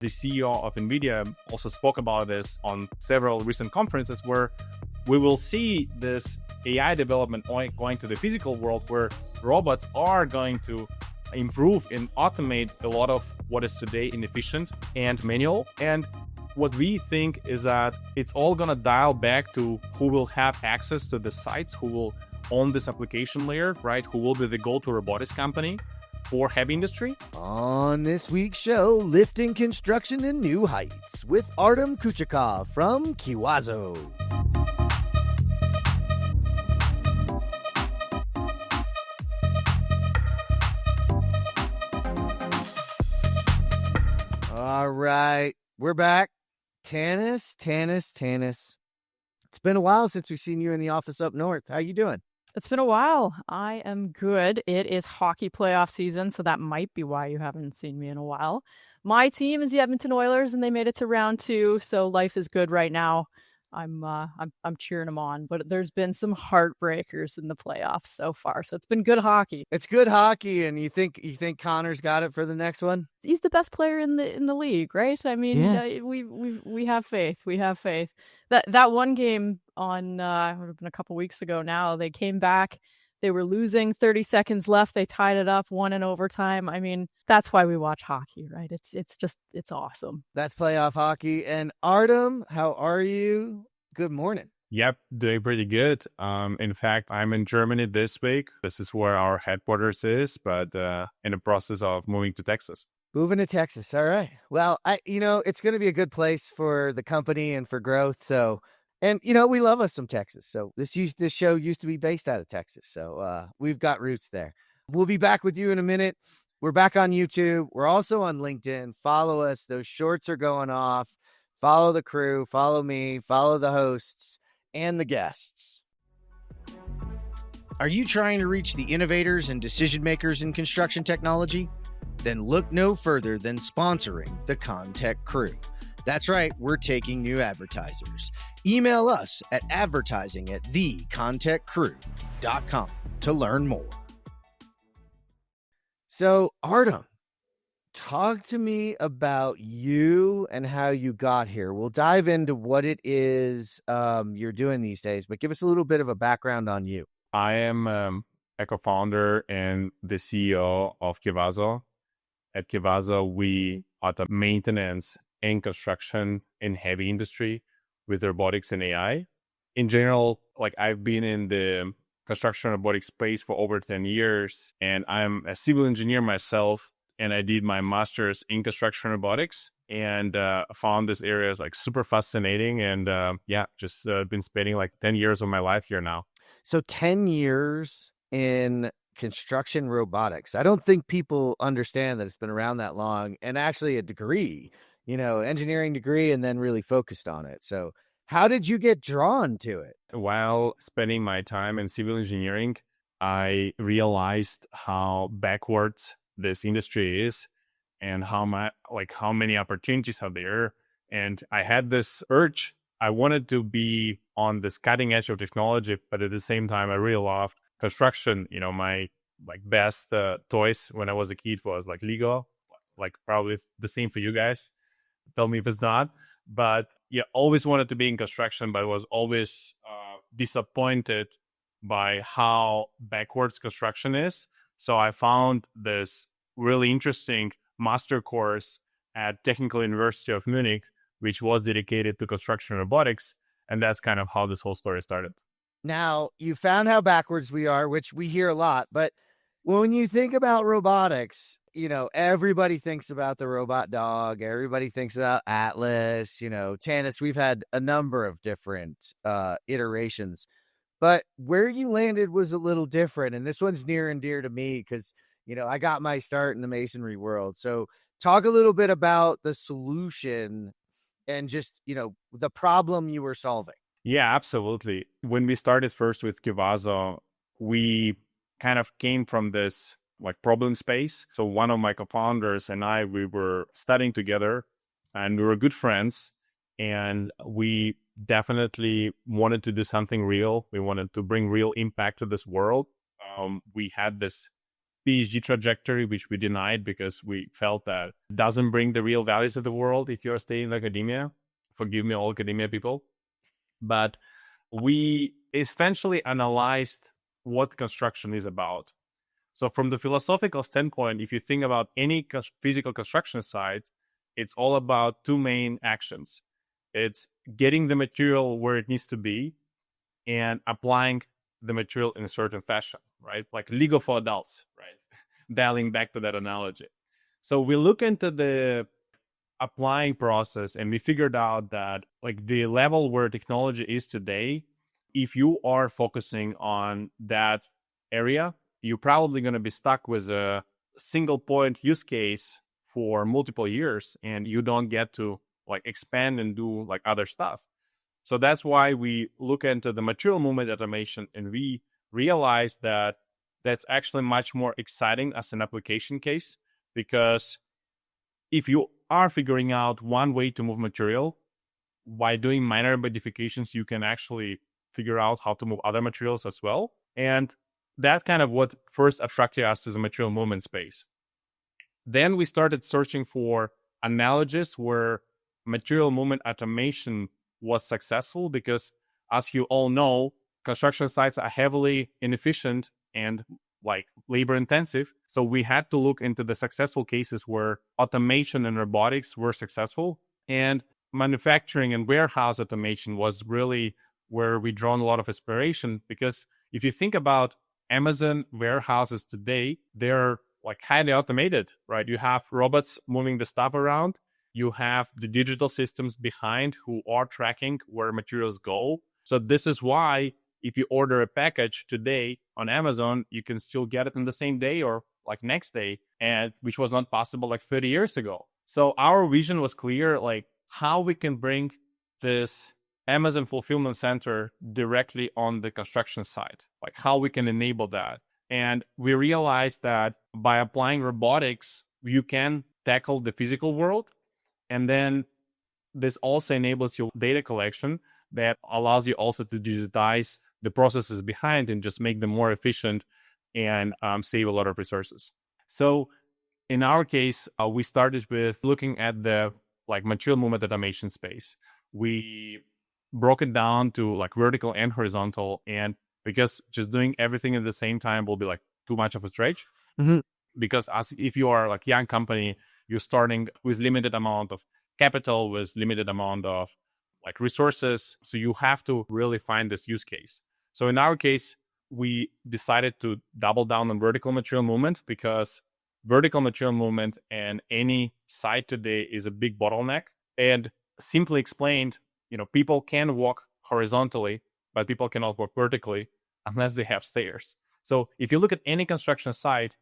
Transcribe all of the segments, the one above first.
The CEO of NVIDIA also spoke about this on several recent conferences where we will see this AI development going to the physical world where robots are going to improve and automate a lot of what is today inefficient and manual. And what we think is that it's all going to dial back to who will have access to the sites, who will own this application layer, right? Who will be the go-to robotics company for heavy industry. On this week's show, lifting construction to new heights with Artem Kuchukov from Kewazo. All right, we're back. Tannis. It's been a while since we've seen you in the office up north. How you doing? It's been a while. I am good. It is hockey playoff season, so that might be why you haven't seen me in a while. My team is the Edmonton Oilers, and they made it to round 2, so life is good right now. I'm cheering them on, but there's been some heartbreakers in the playoffs so far, so it's been good hockey. It's good hockey, and you think Connor's got it for the next one? He's the best player in the league, right? I mean, yeah. We have faith. We have faith. That one game on would have been a couple weeks ago now. They came back. They were losing, 30 seconds left. They tied it up, won in overtime. I mean, that's why we watch hockey, right? It's awesome. That's playoff hockey. And Artem, how are you? Good morning. Yep, doing pretty good. In fact, I'm in Germany this week. This is where our headquarters is, but in the process of moving to Texas. Moving to Texas. All right. Well, it's going to be a good place for the company and for growth. So, and we love us some Texas. So this show used to be based out of Texas. So we've got roots there. We'll be back with you in a minute. We're back on YouTube. We're also on LinkedIn. Follow us. Those shorts are going off. Follow the crew. Follow me. Follow the hosts and the guests. Are you trying to reach the innovators and decision makers in construction technology? Then look no further than sponsoring the ConTech Crew. That's right, we're taking new advertisers. Email us at advertising@thecontechcrew.com to learn more. So, Artem, talk to me about you and how you got here. We'll dive into what it is you're doing these days, but give us a little bit of a background on you. I am a co-founder and the CEO of Kewazo. At Kewazo, we automate maintenance and construction in heavy industry with robotics and AI. In general, I've been in the construction robotics space for over 10 years, and I'm a civil engineer myself, and I did my master's in construction robotics, and found this area super fascinating, and just been spending 10 years of my life here now. So 10 years in construction robotics. I don't think people understand that it's been around that long, and actually a degree, engineering degree, and then really focused on it. So how did you get drawn to it? While spending my time in civil engineering, I realized how backwards this industry is and how many opportunities are there. And I had this urge. I wanted to be on this cutting edge of technology, but at the same time, I really loved construction. My best toys when I was a kid was Lego, probably the same for you guys. Tell me if it's not. But always wanted to be in construction, but was always disappointed by how backwards construction is. So I found this really interesting master course at Technical University of Munich, which was dedicated to construction robotics. And that's kind of how this whole story started. Now, you found how backwards we are, which we hear a lot. But when you think about robotics, everybody thinks about the robot dog. Everybody thinks about Atlas, Tannis. We've had a number of different iterations. But where you landed was a little different. And this one's near and dear to me because, I got my start in the masonry world. So talk a little bit about the solution and just, the problem you were solving. Yeah, absolutely. When we started first with Kewazo, we kind of came from this problem space. So one of my co-founders and I, we were studying together and we were good friends, and we definitely wanted to do something real. We wanted to bring real impact to this world. We had this PhD trajectory, which we denied because we felt that it doesn't bring the real value to the world if you're staying in academia. Forgive me, all academia people. But we essentially analyzed what construction is about. So from the philosophical standpoint, if you think about any physical construction site, it's all about two main actions. It's getting the material where it needs to be and applying the material in a certain fashion, right? Like Lego for adults, right? Dialing back to that analogy. So we look into the applying process and we figured out that like the level where technology is today, if you are focusing on that area, you're probably going to be stuck with a single point use case for multiple years and you don't get to like expand and do like other stuff. So that's why we look into the material movement automation and we realize that that's actually much more exciting as an application case, because if you are figuring out one way to move material, by doing minor modifications, you can actually figure out how to move other materials as well. And that's kind of what first attracted us to the material movement space. Then we started searching for analogies where material movement automation was successful, because as you all know, construction sites are heavily inefficient and like labor intensive. So we had to look into the successful cases where automation and robotics were successful. And manufacturing and warehouse automation was really where we drawn a lot of inspiration, because if you think about Amazon warehouses today, they're like highly automated, right? You have robots moving the stuff around. You have the digital systems behind who are tracking where materials go. So this is why if you order a package today on Amazon, you can still get it in the same day or like next day, and which was not possible like 30 years ago. So our vision was clear, like how we can bring this Amazon fulfillment center directly on the construction site, like how we can enable that. And we realized that by applying robotics, you can tackle the physical world. And then this also enables your data collection that allows you also to digitize the processes behind and just make them more efficient and save a lot of resources. So in our case, we started with looking at the like material movement automation space. We broke it down to like vertical and horizontal, and because just doing everything at the same time will be like too much of a stretch. Mhm. Because as if you are like young company, you're starting with limited amount of capital, with limited amount of like resources. So you have to really find this use case. So in our case, we decided to double down on vertical material movement, because vertical material movement and any site today is a big bottleneck. And simply explained, people can walk horizontally, but people cannot walk vertically unless they have stairs. So if you look at any construction site,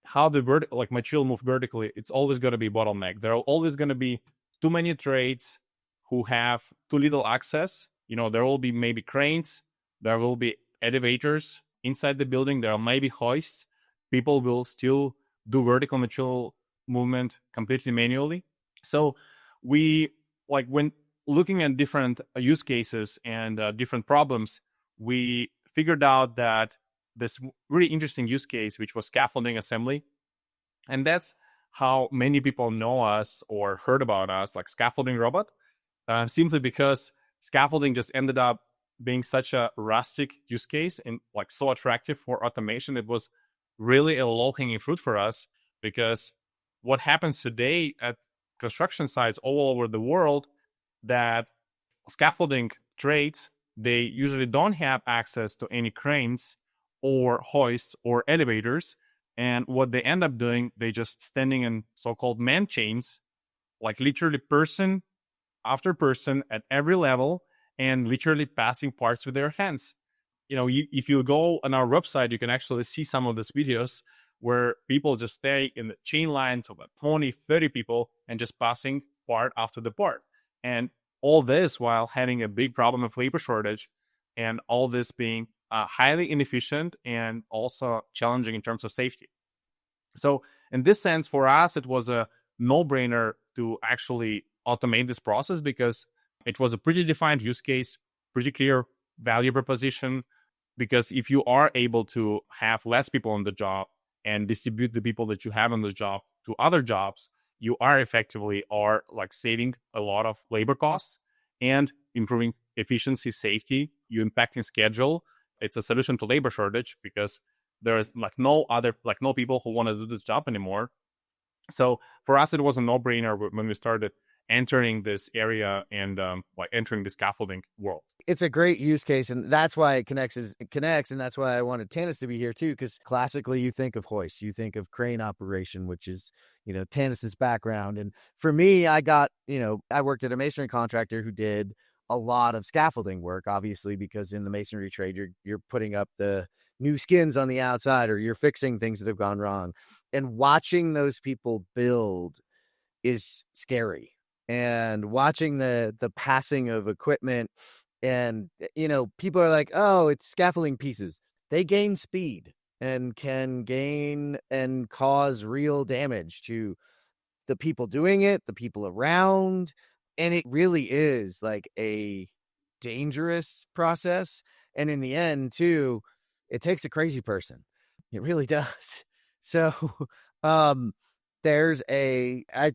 how the material move vertically, it's always going to be bottleneck. There are always going to be too many trades who have too little access. There will be maybe cranes, there will be elevators inside the building, there may be hoists. People will still do vertical material movement completely manually. So we when looking at different use cases and different problems, we figured out that this really interesting use case, which was scaffolding assembly. And that's how many people know us or heard about us, like scaffolding robot, simply because scaffolding just ended up being such a rustic use case and like so attractive for automation. It was really a low-hanging fruit for us, because what happens today at construction sites all over the world, that scaffolding trades, they usually don't have access to any cranes or hoists or elevators. And what they end up doing, they just standing in so-called man chains, like literally person after person at every level, and literally passing parts with their hands. If you go on our website, you can actually see some of these videos where people just stay in the chain lines of about 20, 30 people and just passing part after the part. And all this while having a big problem of labor shortage, and all this being highly inefficient and also challenging in terms of safety. So in this sense, for us, it was a no-brainer to actually automate this process, because it was a pretty defined use case, pretty clear value proposition. Because if you are able to have less people on the job and distribute the people that you have on this job to other jobs, you are effectively like saving a lot of labor costs and improving efficiency, safety. You impacting schedule. It's a solution to labor shortage because there's like no people who want to do this job anymore. So for us, it was a no-brainer when we started entering this area and like entering the scaffolding world. It's a great use case, and that's why it connects, and that's why I wanted Tannis to be here too, because classically you think of hoist, you think of crane operation, which is, Tannis's background. And for me, I worked at a masonry contractor who did a lot of scaffolding work, obviously, because in the masonry trade, you're putting up the new skins on the outside, or you're fixing things that have gone wrong. And watching those people build is scary. And watching the passing of equipment, and people are like, oh, it's scaffolding pieces. They gain speed and can gain and cause real damage to the people doing it, the people around. And it really is like a dangerous process. And in the end, too, it takes a crazy person. It really does. So, I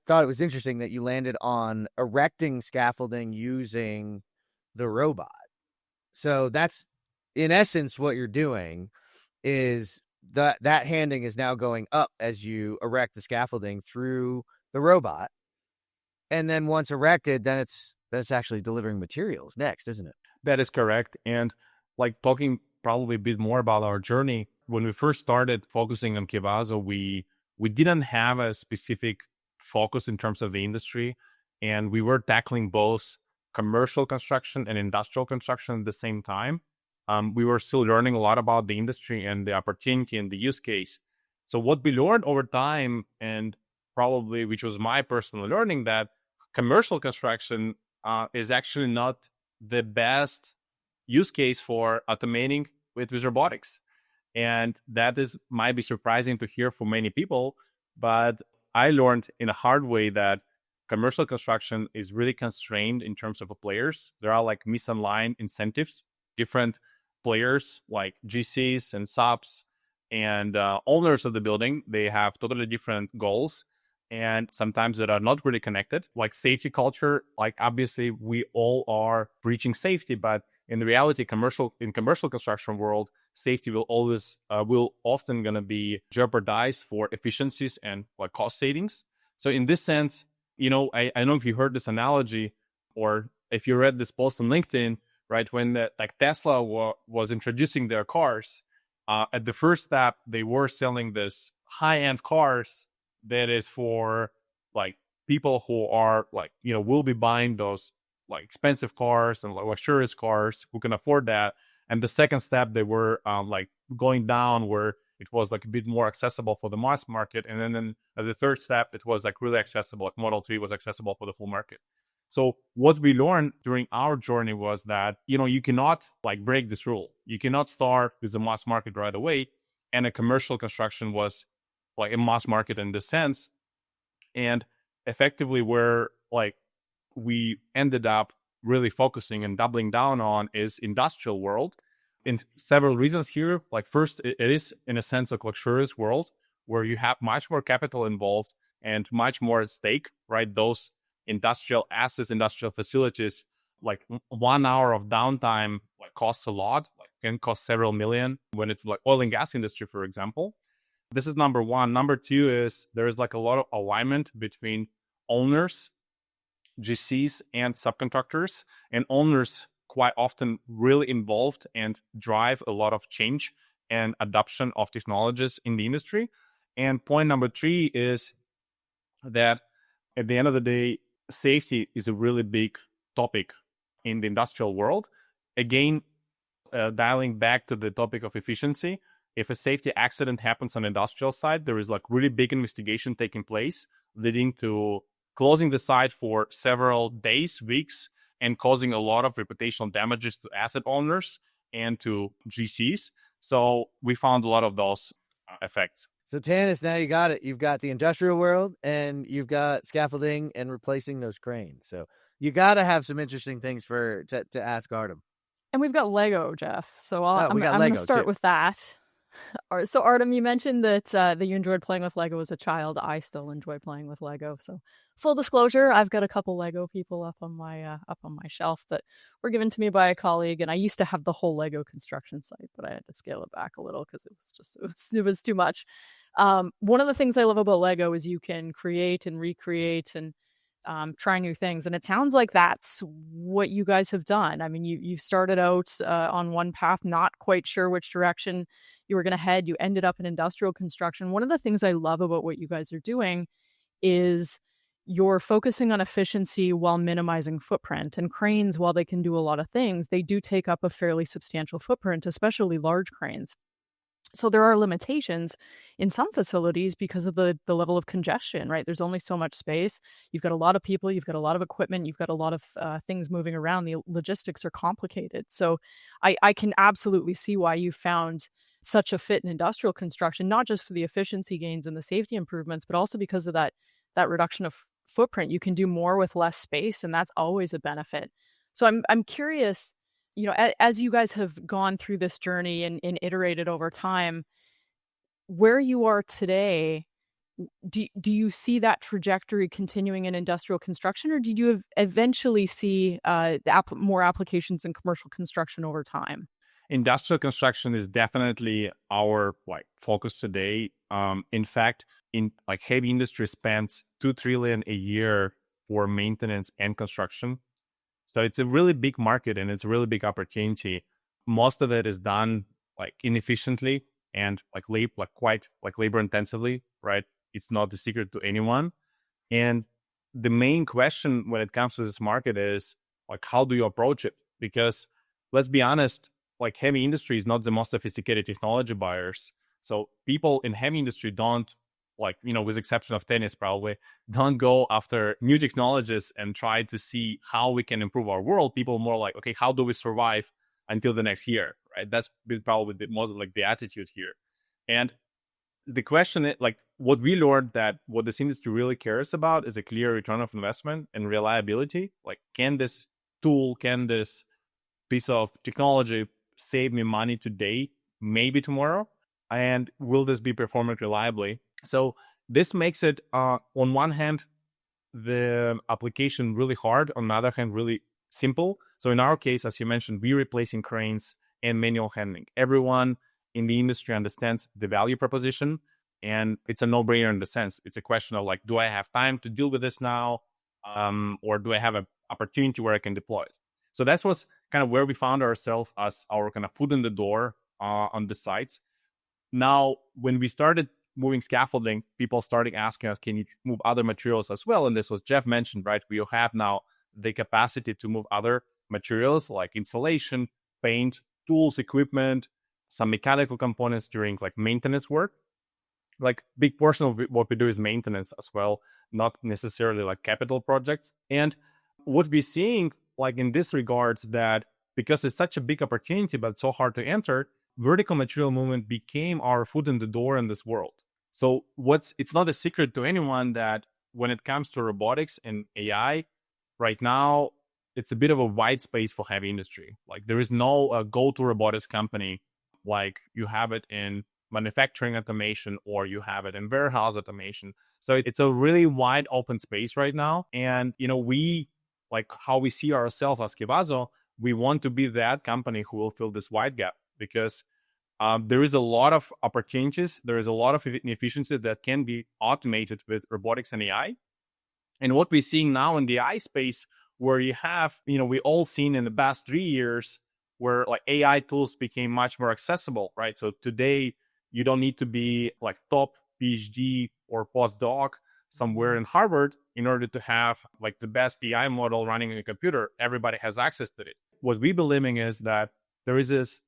thought it was interesting that you landed on erecting scaffolding using the robot. So that's in essence what you're doing, is that handing is now going up as you erect the scaffolding through the robot. And then once erected, then that's actually delivering materials next, isn't it? That is correct. And like talking probably a bit more about our journey, when we first started focusing on Kewazo, we didn't have a specific focus in terms of the industry. And we were tackling both commercial construction and industrial construction at the same time. We were still learning a lot about the industry and the opportunity and the use case. So what we learned over time, and probably which was my personal learning, that commercial construction is actually not the best use case for automating with robotics. And that might be surprising to hear for many people, but I learned in a hard way that commercial construction is really constrained in terms of players. There are like misaligned incentives, different players like GCs and subs and owners of the building. They have totally different goals, and sometimes that are not really connected. Like safety culture, like obviously we all are preaching safety, but in the reality, commercial construction world, safety will often going to be jeopardized for efficiencies and like cost savings. So in this sense, I don't know if you heard this analogy or if you read this post on LinkedIn, right? When Tesla was introducing their cars, at the first step, they were selling this high-end cars that is for like people who are like, will be buying those like expensive cars and like luxurious cars who can afford that. And the second step, they were like going down where it was like a bit more accessible for the mass market. And then the third step, it was like really accessible. Like Model 3 was accessible for the full market. So what we learned during our journey was that, you cannot like break this rule. You cannot start with the mass market right away. And a commercial construction was like a mass market in this sense. And effectively where like we ended up really focusing and doubling down on is industrial world. In several reasons here. Like first, it is in a sense a luxurious world where you have much more capital involved and much more at stake, right? Those industrial assets, industrial facilities, like 1 hour of downtime like costs a lot, like can cost several million when it's like oil and gas industry, for example. This is number one. Number two is there is like a lot of alignment between owners, GCs, and subcontractors, and owners quite often really involved and drive a lot of change and adoption of technologies in the industry. And point number three is that at the end of the day, safety is a really big topic in the industrial world. Again, dialing back to the topic of efficiency, if a safety accident happens on the industrial side, there is like really big investigation taking place, leading to closing the site for several days, weeks, and causing a lot of reputational damages to asset owners and to GCs. So we found a lot of those effects. So Tannis, now you got it. You've got the industrial world and you've got scaffolding and replacing those cranes. So you got to have some interesting things to ask Artem. And we've got Lego, Jeff. So I'm we got going Lego to start too. with that. So Artem, you mentioned that you enjoyed playing with Lego as a child. I still enjoy playing with Lego. So full disclosure, I've got a couple Lego people up on my shelf that were given to me by a colleague, and I used to have the whole Lego construction site, but I had to scale it back a little because it was too much. One of the things I love about Lego is you can create and recreate and try new things. And it sounds like that's what you guys have done. I mean, you started out on one path, not quite sure which direction you were going to head. You ended up in industrial construction. One of the things I love about what you guys are doing is you're focusing on efficiency while minimizing footprint. And cranes, while they can do a lot of things, they do take up a fairly substantial footprint, especially large cranes. So there are limitations in some facilities because of the level of congestion, right? There's only so much space. You've got a lot of people, you've got a lot of equipment, you've got a lot of things moving around. The logistics are complicated. So I can absolutely see why you found such a fit in industrial construction, not just for the efficiency gains and the safety improvements, but also because of that reduction of footprint. You can do more with less space, and that's always a benefit. So I'm curious, as you guys have gone through this journey and iterated over time, where you are today, do you see that trajectory continuing in industrial construction, or did you eventually see more applications in commercial construction over time? Industrial construction is definitely our focus today. In fact, in heavy industry spends 2 trillion a year for maintenance and construction. So it's a really big market and it's a really big opportunity. Most of it is done inefficiently and quite labor intensively, right? It's not a secret to anyone. And the main question when it comes to this market is how do you approach it? Because let's be honest, heavy industry is not the most sophisticated technology buyers. So people in heavy industry don't with the exception of Tannis probably, don't go after new technologies and try to see how we can improve our world. People more okay, how do we survive until the next year, right? That's probably the most the attitude here. And the question is what we learned that what this industry really cares about is a clear return of investment and reliability. Can this tool, can this piece of technology save me money today, maybe tomorrow? And will this be performing reliably? So this makes it, on one hand, the application really hard, on the other hand, really simple. So in our case, as you mentioned, we're replacing cranes and manual handling. Everyone in the industry understands the value proposition, and it's a no-brainer in the sense. It's a question of do I have time to deal with this now, or do I have an opportunity where I can deploy it? So that was kind of where we found ourselves as our kind of foot in the door on the sites. Now, when we started moving scaffolding, people started asking us, can you move other materials as well? And this was Jeff mentioned, right? We have now the capacity to move other materials like insulation, paint, tools, equipment, some mechanical components during maintenance work. Big portion of what we do is maintenance as well, not necessarily capital projects. And what we're seeing in this regard, that because it's such a big opportunity, but so hard to enter, vertical material movement became our foot in the door in this world. So it's not a secret to anyone that when it comes to robotics and AI, right now, it's a bit of a wide space for heavy industry. There is no go-to robotics company like you have it in manufacturing automation or you have it in warehouse automation. So it's a really wide open space right now. And, we, how we see ourselves as Kewazo, we want to be that company who will fill this wide gap because there is a lot of opportunities. There is a lot of inefficiency that can be automated with robotics and AI. And what we're seeing now in the AI space, where you have, we all seen in the past 3 years where AI tools became much more accessible, right? So today, you don't need to be top PhD or postdoc somewhere in Harvard in order to have the best AI model running on a computer. Everybody has access to it. What we believe in is that there is this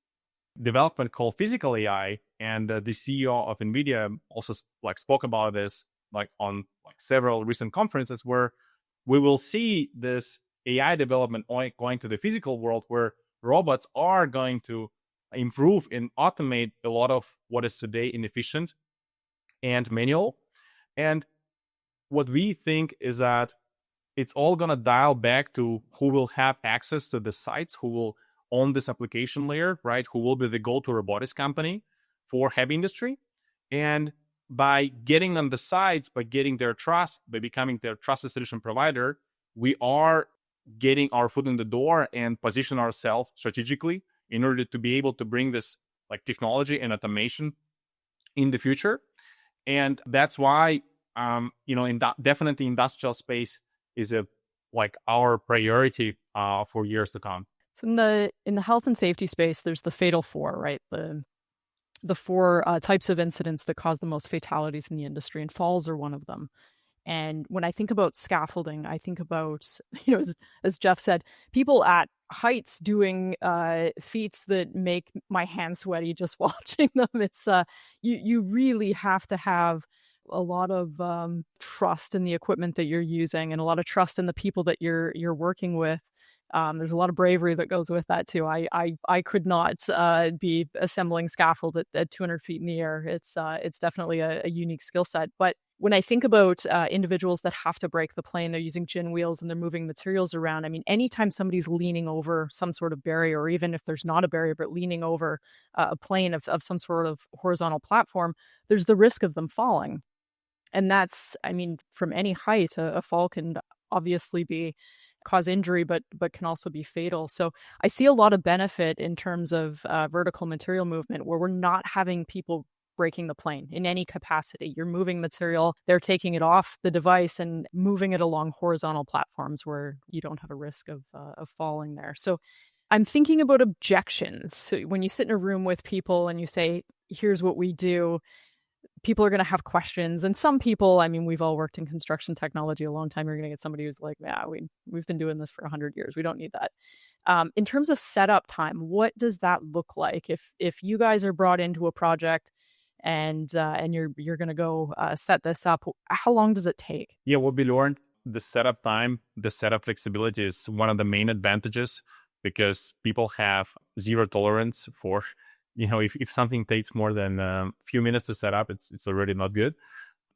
development called physical AI, and the CEO of NVIDIA also spoke about this on several recent conferences, where we will see this AI development going to the physical world, where robots are going to improve and automate a lot of what is today inefficient and manual. And what we think is that it's all going to dial back to who will have access to the sites, who will own this application layer, right? Who will be the go-to robotics company for heavy industry. And by getting on the sides, by getting their trust, by becoming their trusted solution provider, we are getting our foot in the door and position ourselves strategically in order to be able to bring this like technology and automation in the future. And that's why, definitely industrial space is our priority for years to come. So in the health and safety space, there's the fatal four, right? The four types of incidents that cause the most fatalities in the industry, and falls are one of them. And when I think about scaffolding, I think about, as Jeff said, people at heights doing feats that make my hands sweaty just watching them. It's you really have to have a lot of trust in the equipment that you're using, and a lot of trust in the people that you're working with. There's a lot of bravery that goes with that too. I could not be assembling scaffold at 200 feet in the air. It's definitely a unique skill set. But when I think about individuals that have to break the plane, they're using gin wheels and they're moving materials around. I mean, anytime somebody's leaning over some sort of barrier, or even if there's not a barrier, but leaning over a plane of some sort of horizontal platform, there's the risk of them falling. And that's, I mean, from any height, a fall can obviously cause injury, but can also be fatal. So I see a lot of benefit in terms of vertical material movement, where we're not having people breaking the plane in any capacity. You're moving material, they're taking it off the device and moving it along horizontal platforms where you don't have a risk of falling there. So I'm thinking about objections. So when you sit in a room with people and you say, here's what we do, people are going to have questions. And some people, I mean, we've all worked in construction technology a long time. You're going to get somebody who's like, yeah, we've been doing this for 100 years. We don't need that. In terms of setup time, what does that look like? If you guys are brought into a project and you're going to go set this up, how long does it take? Yeah, what we learned, the setup time, the setup flexibility is one of the main advantages, because people have zero tolerance for, if something takes more than a few minutes to set up, it's already not good.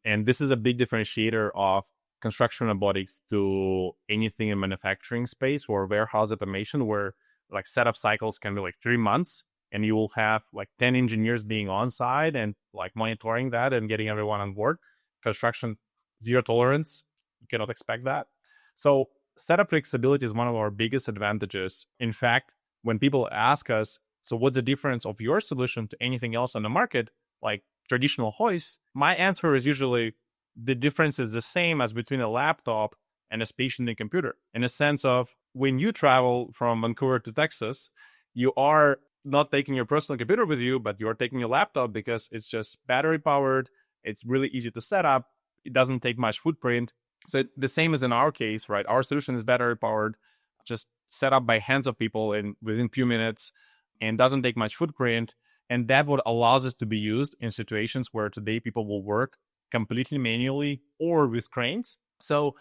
And this is a big differentiator of construction robotics to anything in manufacturing space or warehouse automation, where like setup cycles can be like 3 months, and you will have like 10 engineers being on site and like monitoring that and getting everyone on board. Construction, zero tolerance. You cannot expect that. So setup flexibility is one of our biggest advantages. In fact, when people ask us, so what's the difference of your solution to anything else on the market, like traditional hoists? My answer is usually the difference is the same as between a laptop and a stationary computer, in a sense of when you travel from Vancouver to Texas, you are not taking your personal computer with you, but you're taking your laptop because it's just battery powered. It's really easy to set up. It doesn't take much footprint. So the same as in our case, right? Our solution is battery powered, just set up by hands of people within a few minutes, and doesn't take much footprint. And that what allows us to be used in situations where today people will work completely manually or with cranes. So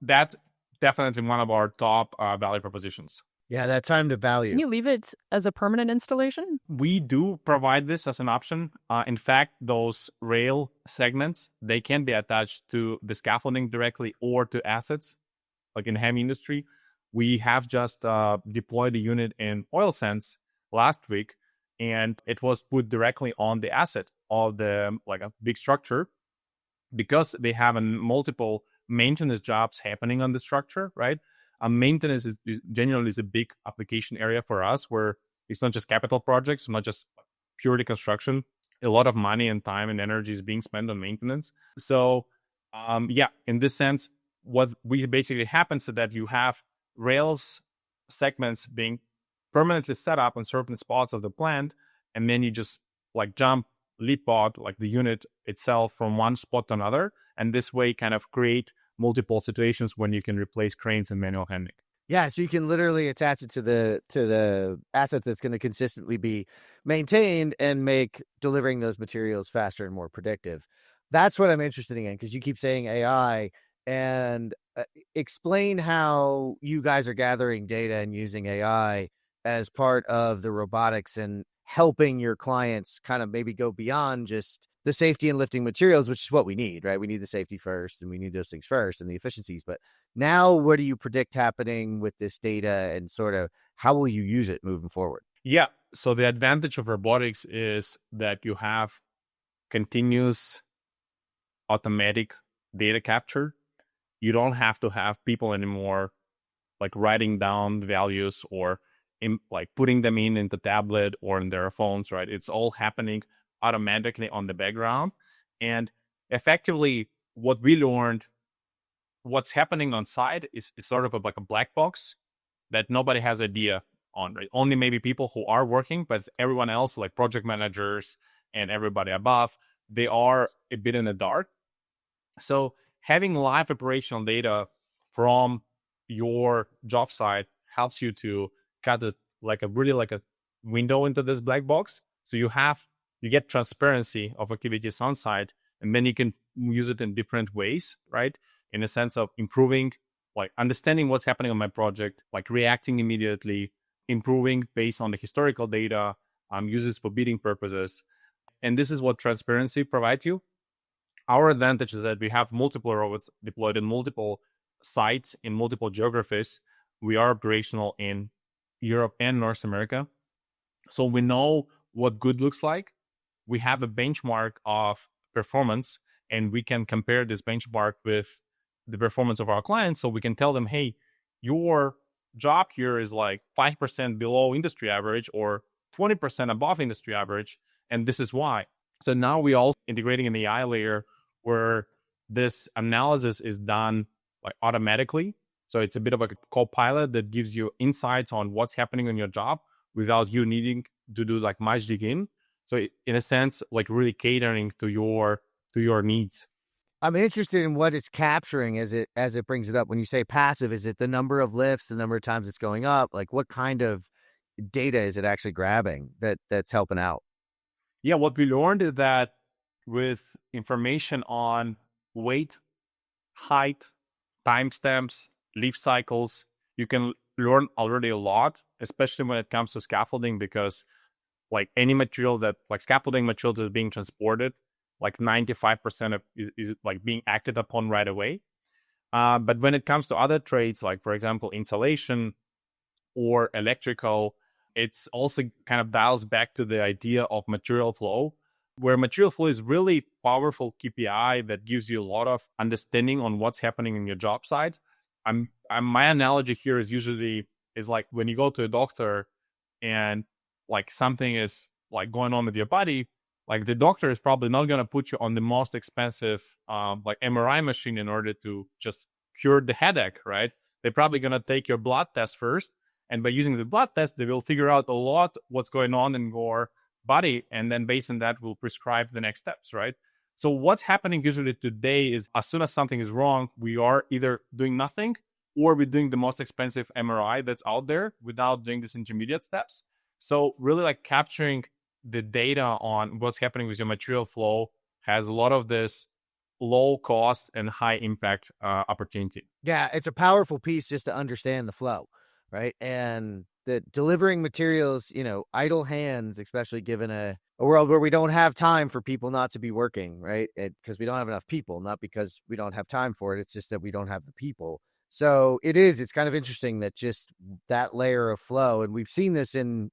that's definitely one of our top value propositions. Yeah, that time to value. Can you leave it as a permanent installation? We do provide this as an option. In fact, those rail segments, they can be attached to the scaffolding directly or to assets, like in heavy industry. We have just deployed a unit in oil sands last week, and it was put directly on the asset of the like a big structure, because they have multiple maintenance jobs happening on the structure, right? Maintenance is generally a big application area for us, where it's not just capital projects, not just purely construction. A lot of money and time and energy is being spent on maintenance. So, in this sense, what we basically happens is that you have rails segments being permanently set up on certain spots of the plant, and then you just like leapfrog like the unit itself from one spot to another, and this way kind of create multiple situations when you can replace cranes and manual handling. Yeah, so you can literally attach it to the asset that's going to consistently be maintained and make delivering those materials faster and more predictive. That's what I'm interested in, because you keep saying AI, and explain how you guys are gathering data and using AI as part of the robotics and helping your clients kind of maybe go beyond just the safety and lifting materials, which is what we need, right? We need the safety first, and we need those things first and the efficiencies. But now what do you predict happening with this data, and sort of how will you use it moving forward? Yeah, So the advantage of robotics is that you have continuous automatic data capture. You don't have to have people anymore like writing down values or like putting them in the tablet or in their phones, right? It's all happening automatically on the background. And effectively, what we learned, what's happening on site is sort of like a black box that nobody has idea on, right? Only maybe people who are working, but everyone else, like project managers and everybody above, they are a bit in the dark. So having live operational data from your job site helps you to cut it like a window into this black box. So you get transparency of activities on site, and then you can use it in different ways, right? In a sense of improving, like understanding what's happening on my project, like reacting immediately, improving based on the historical data, uses for bidding purposes. And this is what transparency provides you. Our advantage is that we have multiple robots deployed in multiple sites in multiple geographies. We are operational in Europe and North America. So we know what good looks like. We have a benchmark of performance, and we can compare this benchmark with the performance of our clients. So we can tell them, hey, your job here is like 5% below industry average or 20% above industry average. And this is why. So now we also integrating an AI layer where this analysis is done like automatically. So it's a bit of a co-pilot that gives you insights on what's happening on your job without you needing to do like much digging. So in a sense, like really catering to your needs. I'm interested in what it's capturing as it brings it up. When you say passive, is it the number of lifts, the number of times it's going up? Like what kind of data is it actually grabbing that's helping out? Yeah, what we learned is that with information on weight, height, timestamps, leaf cycles, you can learn already a lot, especially when it comes to scaffolding, because like any material that like scaffolding material that is being transported, like 95% of is like being acted upon right away. But when it comes to other trades, like for example, insulation or electrical, it's also kind of dials back to the idea of material flow, where material flow is really powerful KPI that gives you a lot of understanding on what's happening in your job site. My analogy here is usually is like when you go to a doctor and like something is like going on with your body, like the doctor is probably not going to put you on the most expensive like MRI machine in order to just cure the headache, right? They're probably going to take your blood test first, and by using the blood test they will figure out a lot what's going on in your body, and then based on that will prescribe the next steps, right? So what's happening usually today is as soon as something is wrong, we are either doing nothing or we're doing the most expensive MRI that's out there without doing these intermediate steps. So really like capturing the data on what's happening with your material flow has a lot of this low cost and high impact opportunity. Yeah, it's a powerful piece just to understand the flow, right? And the delivering materials, idle hands, especially given a world where we don't have time for people not to be working, right? Because we don't have enough people, not because we don't have time for it. It's just that we don't have the people. So it's kind of interesting that just that layer of flow, and we've seen this in,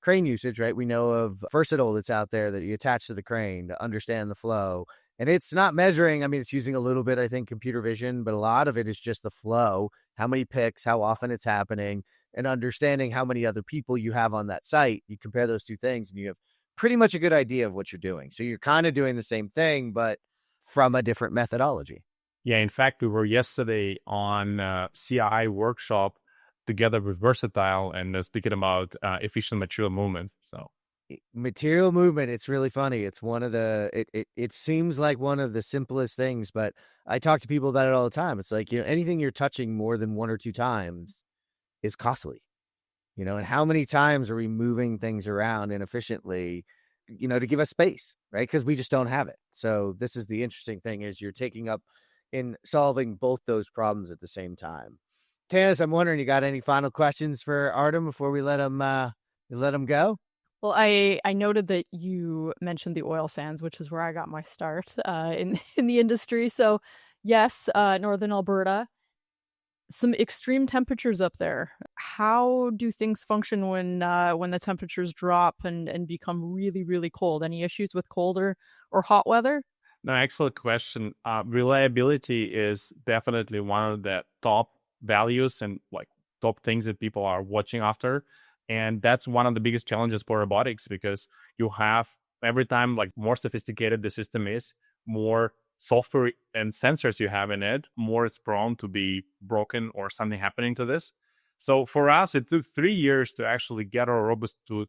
crane usage, right? We know of Versatile that's out there that you attach to the crane to understand the flow. And it's not measuring. I mean, it's using a little bit, I think, computer vision, but a lot of it is just the flow, how many picks, how often it's happening, and understanding how many other people you have on that site. You compare those two things and you have pretty much a good idea of what you're doing. So you're kind of doing the same thing, but from a different methodology. Yeah, in fact, we were yesterday on a CI workshop together with Versatile and speaking about efficient material movement. So material movement, it's really funny. It's one of the it seems like one of the simplest things, but I talk to people about it all the time. It's like, anything you're touching more than one or two times is costly, and how many times are we moving things around inefficiently, to give us space, right? Because we just don't have it. So this is the interesting thing, is you're taking up in solving both those problems at the same time. Tannis, I'm wondering, you got any final questions for Artem before we let him go? Well, I noted that you mentioned the oil sands, which is where I got my start in the industry. So yes, Northern Alberta. some extreme temperatures up there. How do things function when the temperatures drop and become really, really cold? Any issues with cold or hot weather? No, excellent question. Reliability is definitely one of the top values and like top things that people are watching after. And that's one of the biggest challenges for robotics, because you have every time like more sophisticated the system is, more software and sensors you have in it, more it's prone to be broken or something happening to this. So for us, it took 3 years to actually get our robots to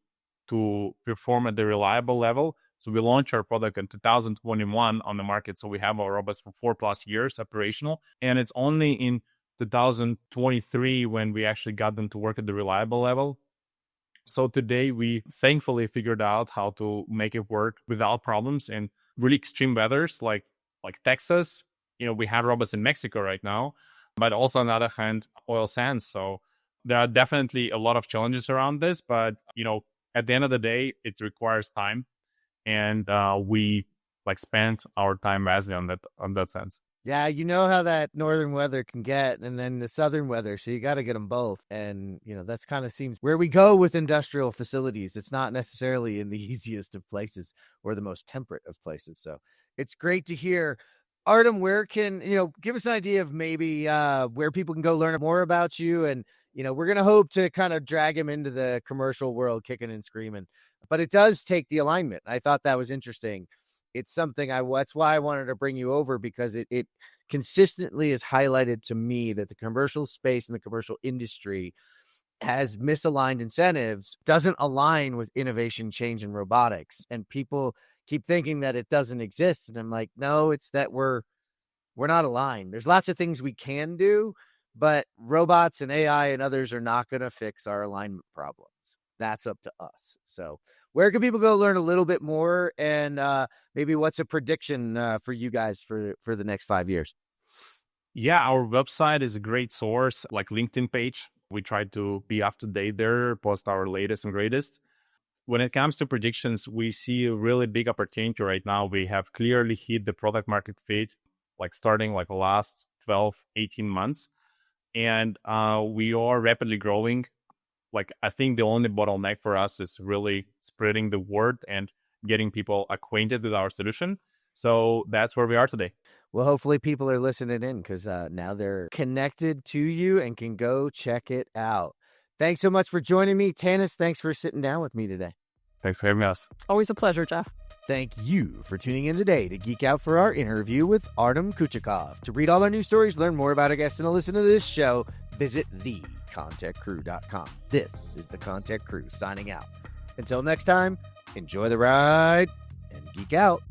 perform at the reliable level. So we launched our product in 2021 on the market. So we have our robots for 4+ years operational. And it's only in 2023 when we actually got them to work at the reliable level. So today we thankfully figured out how to make it work without problems in really extreme weathers like Texas. We have robots in Mexico right now, but also on the other hand, oil sands. So there are definitely a lot of challenges around this, but at the end of the day, it requires time, and we spend our time wisely on that sense. Yeah, you know how that northern weather can get, and then the southern weather, so you got to get them both. And that's kind of seems where we go with industrial facilities. It's not necessarily in the easiest of places or the most temperate of places. So it's great to hear. Artem, where can give us an idea of maybe where people can go learn more about you? And we're gonna hope to kind of drag him into the commercial world kicking and screaming, but it does take the alignment. I thought that was interesting. It's something that's why I wanted to bring you over, because it consistently is highlighted to me that the commercial space and the commercial industry has misaligned incentives, doesn't align with innovation, change, and robotics. And people keep thinking that it doesn't exist. And I'm like, no, it's that we're not aligned. There's lots of things we can do, but robots and AI and others are not going to fix our alignment problems. That's up to us. So where can people go learn a little bit more? And maybe what's a prediction for you guys for the next 5 years? Yeah, our website is a great source, like LinkedIn page. We try to be up to date there, post our latest and greatest. When it comes to predictions, we see a really big opportunity right now. We have clearly hit the product market fit, starting the last 12, 18 months. And we are rapidly growing. I think the only bottleneck for us is really spreading the word and getting people acquainted with our solution. So that's where we are today. Well, hopefully people are listening in, because now they're connected to you and can go check it out. Thanks so much for joining me, Tannis. Thanks for sitting down with me today. Thanks for having us. Always a pleasure, Jeff. Thank you for tuning in today to geek out for our interview with Artem Kuchukov. To read all our news stories, learn more about our guests, and to listen to this show, visit thecontechcrew.com. This is the ConTech Crew signing out. Until next time, enjoy the ride and geek out.